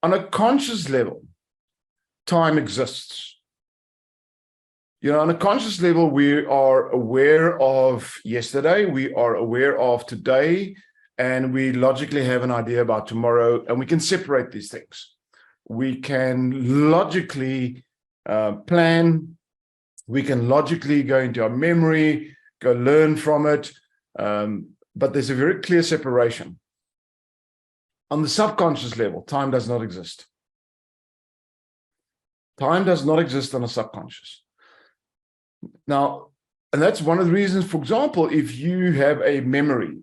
On a conscious level, time exists. On a conscious level, we are aware of yesterday, we are aware of today, and we logically have an idea about tomorrow, and we can separate these things. We can logically plan, we can logically go into our memory, go learn from it, but there's a very clear separation. On the subconscious level, time does not exist. Time does not exist on a subconscious. Now, and that's one of the reasons, for example, if you have a memory,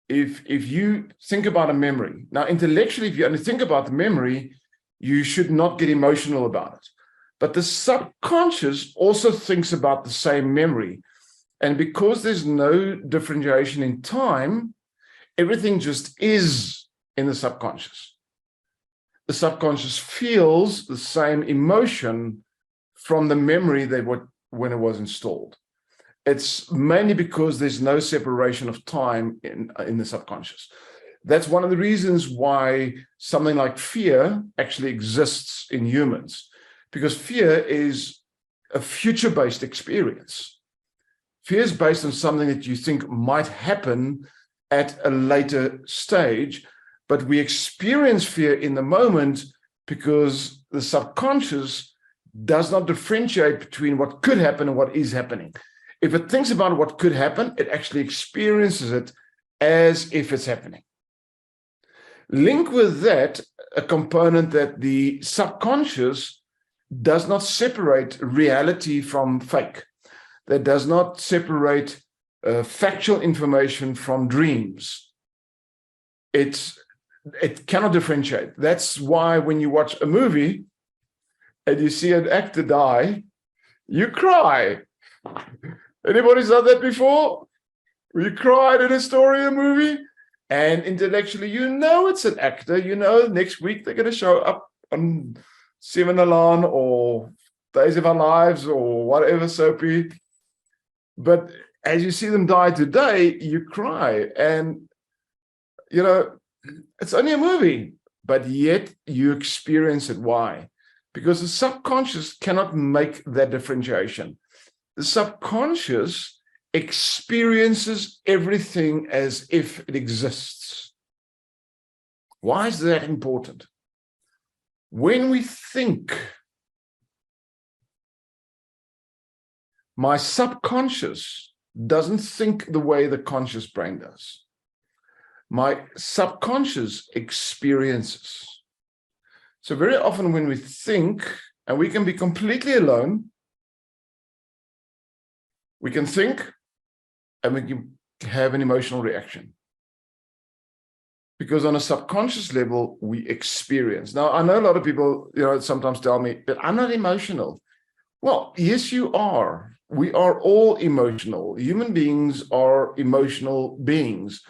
if you think about a memory, now intellectually, if you only think about the memory, you should not get emotional about it. But the subconscious also thinks about the same memory. And because there's no differentiation in time, everything just is in the subconscious. The subconscious feels the same emotion from the memory when it was installed. It's mainly because there's no separation of time in the subconscious. That's one of the reasons why something like fear actually exists in humans, because fear is a future-based experience. Fear is based on something that you think might happen at a later stage, but we experience fear in the moment because the subconscious does not differentiate between what could happen and what is happening. If it thinks about what could happen, it actually experiences it as if it's happening. Link with that a component that the subconscious does not separate reality from fake, that does not separate factual information from dreams. It cannot differentiate. That's why when you watch a movie and you see an actor die, you cry. Anybody's done that before? You cried in a story, a movie, and intellectually, it's an actor. Next week they're going to show up on Seven Alarm or Days of Our Lives or whatever soapy. But as you see them die today, you cry. And, it's only a movie, but yet you experience it. Why? Because the subconscious cannot make that differentiation. The subconscious experiences everything as if it exists. Why is that important? When we think, my subconscious doesn't think the way the conscious brain does. My subconscious experiences. So very often when we think, and we can be completely alone, we can think and we can have an emotional reaction. Because on a subconscious level, we experience. Now, I know a lot of people, sometimes tell me, but I'm not emotional. Well, yes, you are. We are all emotional. Human beings are emotional beings.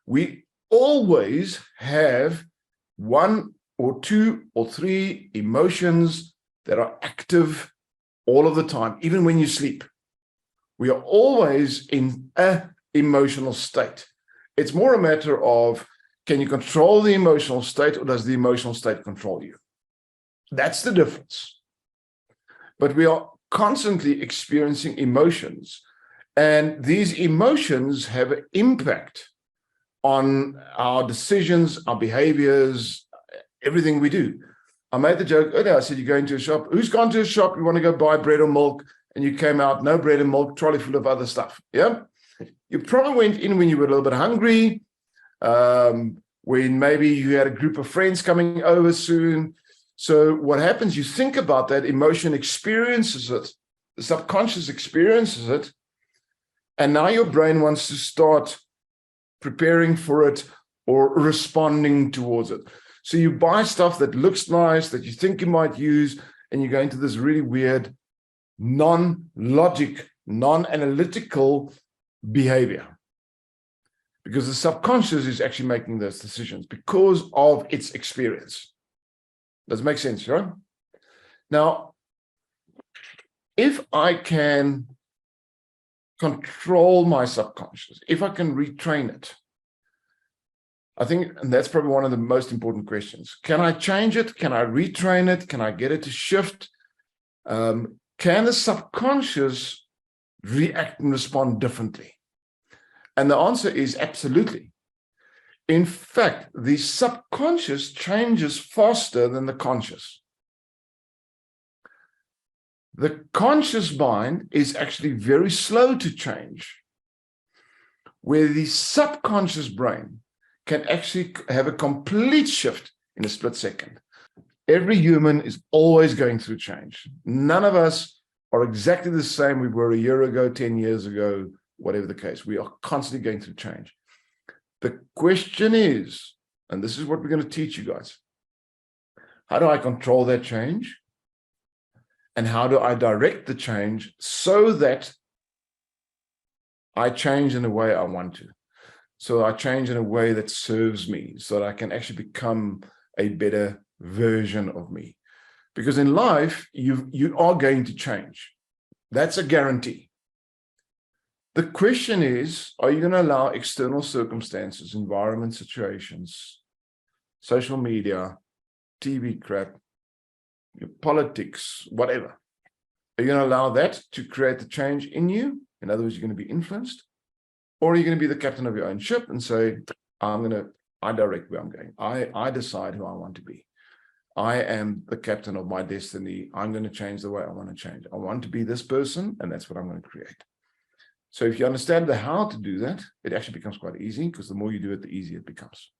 We always have one or two or three emotions that are active all of the time, even when you sleep. We are always in an emotional state. It's more a matter of, can you control the emotional state, or does the emotional state control you? That's the difference. But we are constantly experiencing emotions, and these emotions have an impact on our decisions, our behaviors, everything we do. I made the joke earlier. I said, you go into a shop. Who's gone to a shop? You want to go buy bread or milk, and you came out, no bread and milk, trolley full of other stuff. Yeah. You probably went in when you were a little bit hungry, when maybe you had a group of friends coming over soon. So what happens, you think about that, emotion experiences it, the subconscious experiences it, and now your brain wants to start preparing for it or responding towards it. So you buy stuff that looks nice, that you think you might use, and you go into this really weird, non-logic, non-analytical behavior. Because the subconscious is actually making those decisions because of its experience. Does it make sense, right? Now, if I can control my subconscious, if I can retrain it, I think, and that's probably one of the most important questions. Can I change it? Can I retrain it? Can I get it to shift? Can the subconscious react and respond differently? And the answer is absolutely. In fact, the subconscious changes faster than the conscious. The conscious mind is actually very slow to change, where the subconscious brain can actually have a complete shift in a split second. Every human is always going through change. None of us are exactly the same we were a year ago, 10 years ago, whatever the case. We are constantly going through change. The question is, and this is what we're going to teach you guys, how do I control that change? And how do I direct the change so that I change in a way I want to? So I change in a way that serves me, so that I can actually become a better version of me. Because in life, you are going to change. That's a guarantee. The question is, are you going to allow external circumstances, environment, situations, social media, TV crap, your politics, whatever, are you going to allow that to create the change in you? In other words, you're going to be influenced, or are you going to be the captain of your own ship and say, I direct where I'm going. I decide who I want to be. I am the captain of my destiny. I'm going to change the way I want to change. I want to be this person, and that's what I'm going to create. So if you understand the how to do that, it actually becomes quite easy, because the more you do it, the easier it becomes.